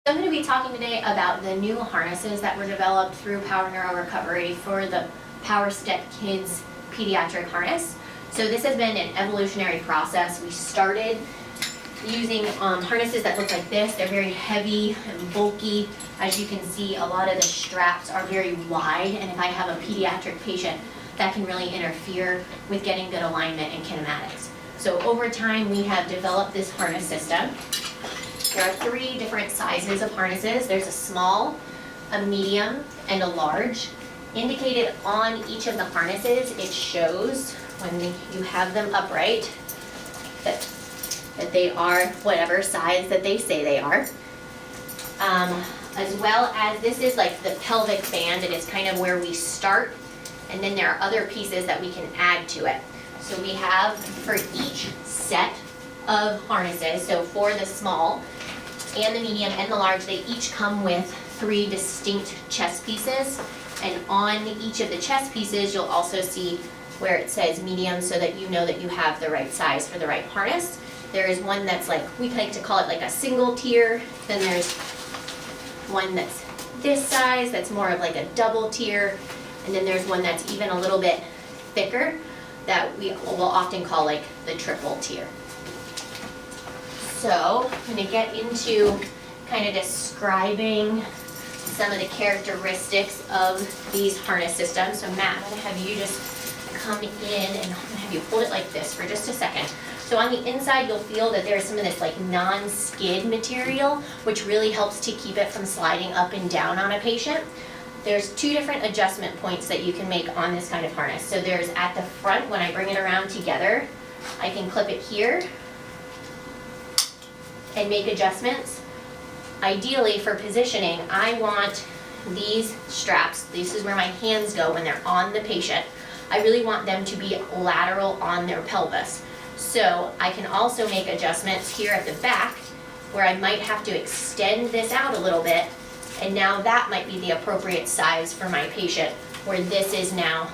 I'm going to be talking today about the new harnesses that were developed through Power Neuro Recovery for the Power Step Kids pediatric harness. So this has been an evolutionary process. We started using harnesses that look like this. They're very heavy and bulky. As you can see, a lot of the straps are very wide, and if I have a pediatric patient, that can really interfere with getting good alignment and kinematics. So over time, we have developed this harness system. There are 3 different sizes of harnesses. There's a small, a medium, and a large. Indicated on each of the harnesses, it shows when you have them upright that they are whatever size that they say they are. As well as this is like the pelvic band, and it's kind of where we start, and then there are other pieces that we can add to it. So we have for each set of harnesses, so for the small and the medium and the large, they each come with 3 distinct chest pieces, and on each of the chest pieces you'll also see where it says medium, so that you know that you have the right size for the right harness. There is one that's like, we like to call it like a single tier, then there's one that's this size that's more of like a double tier, and then there's one that's even a little bit thicker that we will often call like the triple tier. So I'm going to get into kind of describing some of the characteristics of these harness systems. So Matt, I'm going to have you just come in, and I'm going to have you hold it like this for just a second. So on the inside, you'll feel that there's some of this like non-skid material, which really helps to keep it from sliding up and down on a patient. There's 2 different adjustment points that you can make on this kind of harness. So there's at the front, when I bring it around together, I can clip it here and make adjustments. Ideally, for positioning, I want these straps, this is where my hands go when they're on the patient, I really want them to be lateral on their pelvis. So I can also make adjustments here at the back where I might have to extend this out a little bit, and now that might be the appropriate size for my patient, where this is now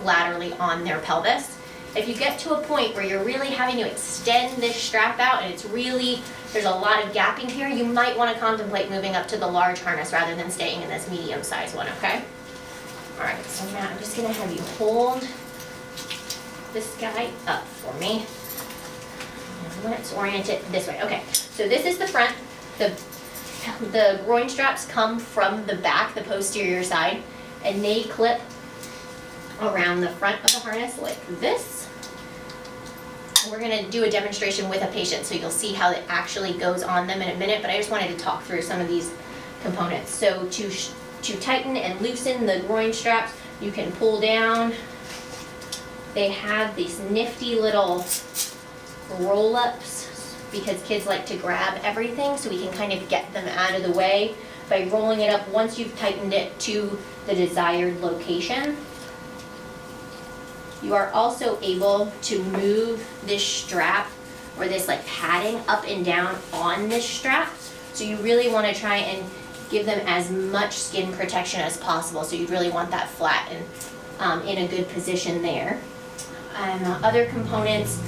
laterally on their pelvis. If you get to a point where you're really having to extend this strap out and it's really, there's a lot of gapping here, you might want to contemplate moving up to the large harness rather than staying in this medium size one, okay? All right, so Matt, I'm just gonna have you hold this guy up for me. Let's orient it this way. Okay, so this is the front. The groin straps come from the back, the posterior side, and they clip around the front of the harness like this. We're going to do a demonstration with a patient, so you'll see how it actually goes on them in a minute, but I just wanted to talk through some of these components. So to tighten and loosen the groin straps, you can pull down. They have these nifty little roll-ups because kids like to grab everything, so we can kind of get them out of the way by rolling it up once you've tightened it to the desired location. You are also able to move this strap or this like padding up and down on this strap. So you really want to try and give them as much skin protection as possible. So you really want that flat and in a good position there. Other components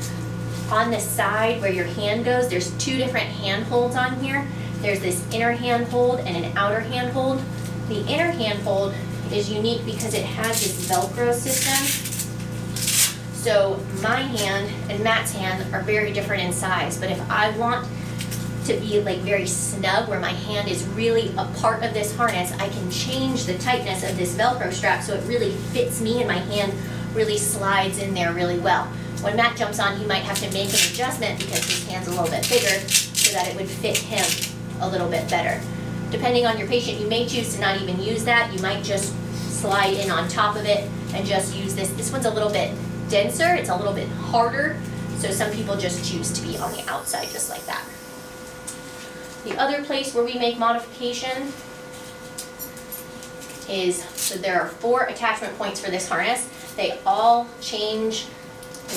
on the side where your hand goes, there's 2 different hand holds on here. There's this inner hand hold and an outer hand hold. The inner hand hold is unique because it has this Velcro system. So my hand and Matt's hand are very different in size, but if I want to be like very snug where my hand is really a part of this harness, I can change the tightness of this Velcro strap so it really fits me and my hand really slides in there really well. When Matt jumps on, he might have to make an adjustment because his hand's a little bit bigger so that it would fit him a little bit better. Depending on your patient, you may choose to not even use that. You might just slide in on top of it and just use this. This one's a little bit denser, it's a little bit harder, so some people just choose to be on the outside just like that. The other place where we make modification is, so there are 4 attachment points for this harness. They all change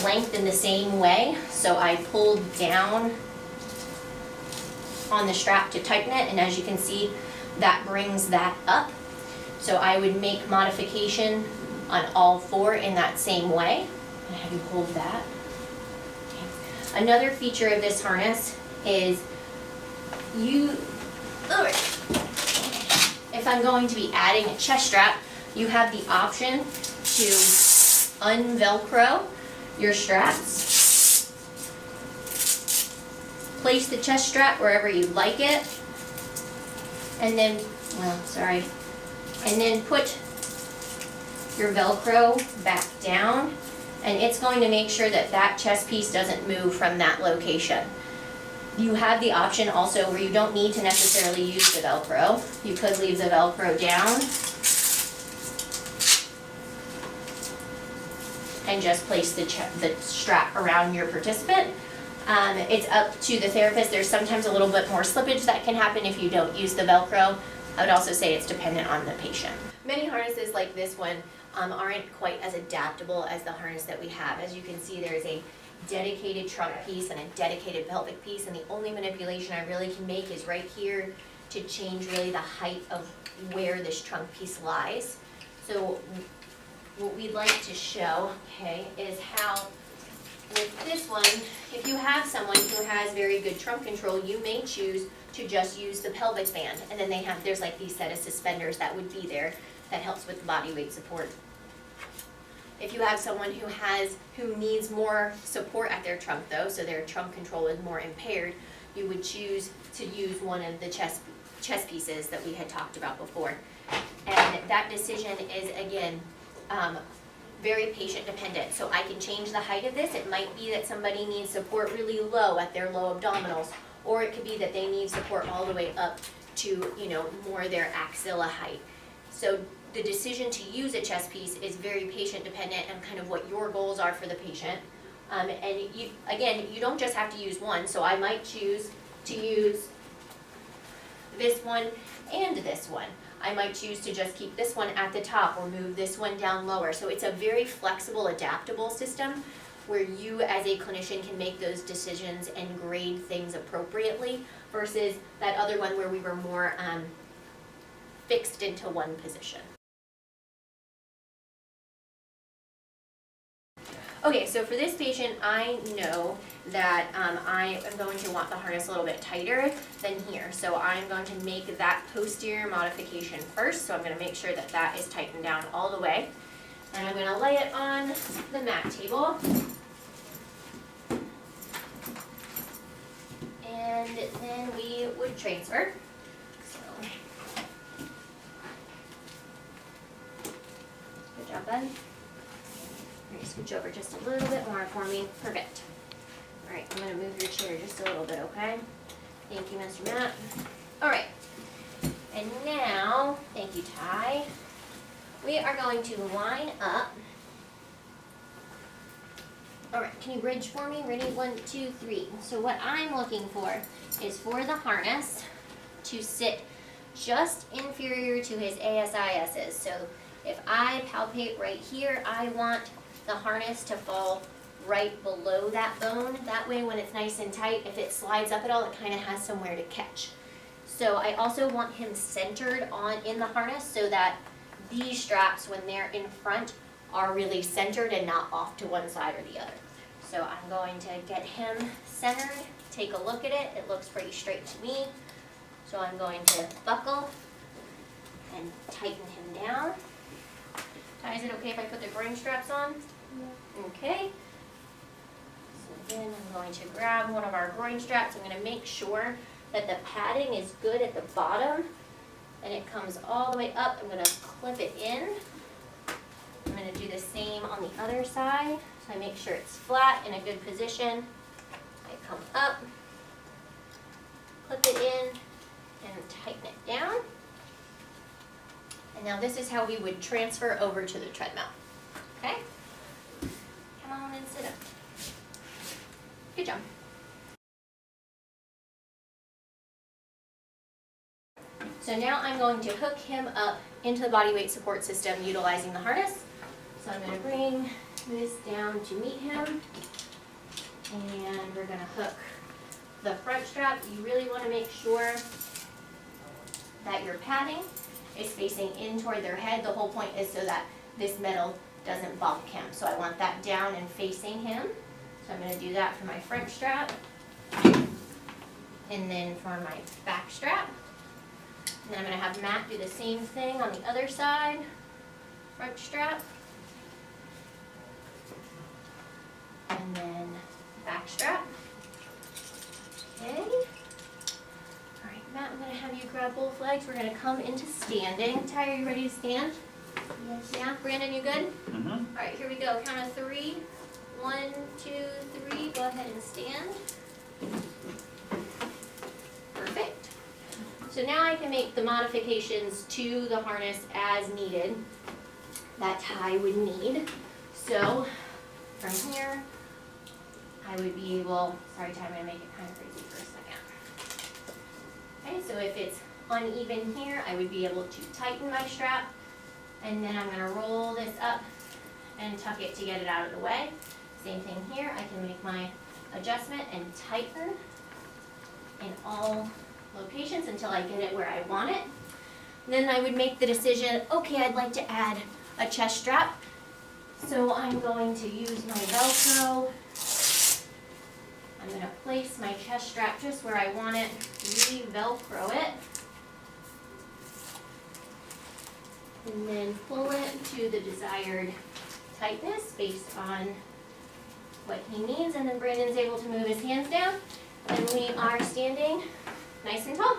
length in the same way. So I pulled down on the strap to tighten it, and as you can see, that brings that up. So I would make modification on all 4 in that same way. And have you hold that. Okay. Another feature of this harness is you, all right, if I'm going to be adding a chest strap, you have the option to unvelcro your straps. Place the chest strap wherever you like it. And then, and then put your Velcro back down, and it's going to make sure that that chest piece doesn't move from that location. You have the option also where you don't need to necessarily use the Velcro. You could leave the Velcro down and just place the strap around your participant. It's up to the therapist. There's sometimes a little bit more slippage that can happen if you don't use the Velcro. I would also say it's dependent on the patient. Many harnesses like this one aren't quite as adaptable as the harness that we have. As you can see, there's a dedicated trunk piece and a dedicated pelvic piece, and the only manipulation I really can make is right here to change really the height of where this trunk piece lies. So what we'd like to show, okay, is how with this one, if you have someone who has very good trunk control, you may choose to just use the pelvic band, and then there's like these set of suspenders that would be there that helps with body weight support. If you have someone who needs more support at their trunk though, so their trunk control is more impaired, you would choose to use one of the chest pieces that we had talked about before. And that decision is, again, very patient dependent. So I can change the height of this. It might be that somebody needs support really low at their low abdominals, or it could be that they need support all the way up to, more their axilla height. So the decision to use a chest piece is very patient dependent and kind of what your goals are for the patient. And you don't just have to use one, so I might choose to use this one and this one. I might choose to just keep this one at the top or move this one down lower. So it's a very flexible, adaptable system where you as a clinician can make those decisions and grade things appropriately versus that other one where we were more fixed into one position. Okay, so for this patient, I know that I am going to want the harness a little bit tighter than here. So I'm going to make that posterior modification first. So I'm going to make sure that that is tightened down all the way. And I'm going to lay it on the mat table. And then we would transfer. So, good job, bud. Scooch over just a little bit more for me. Perfect. All right, I'm going to move your chair just a little bit, okay? Thank you, Mr. Matt. All right. And now, thank you, Ty. We are going to line up. All right, can you bridge for me? Ready? 1, 2, 3. So what I'm looking for is for the harness to sit just inferior to his ASISs. So if I palpate right here, I want the harness to fall right below that bone. That way when it's nice and tight, if it slides up at all, it kind of has somewhere to catch. So I also want him centered in the harness so that these straps, when they're in front, are really centered and not off to one side or the other. So I'm going to get him centered, take a look at it. It looks pretty straight to me. So I'm going to buckle and tighten him down. Ty, is it okay if I put the groin straps on? Yeah. Okay. So then I'm going to grab one of our groin straps. I'm going to make sure that the padding is good at the bottom and it comes all the way up. I'm going to clip it in. I'm going to do the same on the other side. So I make sure it's flat in a good position. I come up, clip it in, and tighten it down. And now this is how we would transfer over to the treadmill. Okay? Come on and sit up. Good job. So now I'm going to hook him up into the body weight support system utilizing the harness. So I'm going to bring this down to meet him. And we're going to hook the front strap. You really want to make sure that your padding is facing in toward their head. The whole point is so that this metal doesn't bump him. So I want that down and facing him. So I'm going to do that for my front strap. And then for my back strap. And then I'm gonna have Matt do the same thing on the other side, front strap. And then back strap. Okay. All right, Matt, I'm gonna have you grab both legs. We're gonna come into standing. Ty, are you ready to stand? Yes. Yeah, Brandon, you good? Mm-hmm. All right, here we go. Count of 3. 1, 2, 3. Go ahead and stand. Perfect. So now I can make the modifications to the harness as needed that Ty would need. So from here, I would be able, sorry Ty, I'm gonna make it kind of crazy for a second. Okay, so if it's uneven here, I would be able to tighten my strap, and then I'm gonna roll this up and tuck it to get it out of the way. Same thing here, I can make my adjustment and tighten in all locations until I get it where I want it. Then I would make the decision, okay, I'd like to add a chest strap. So I'm going to use my Velcro. I'm gonna place my chest strap just where I want it, re-Velcro it. And then pull it to the desired tightness based on what he needs. And then Brandon's able to move his hands down. And we are standing nice and tall.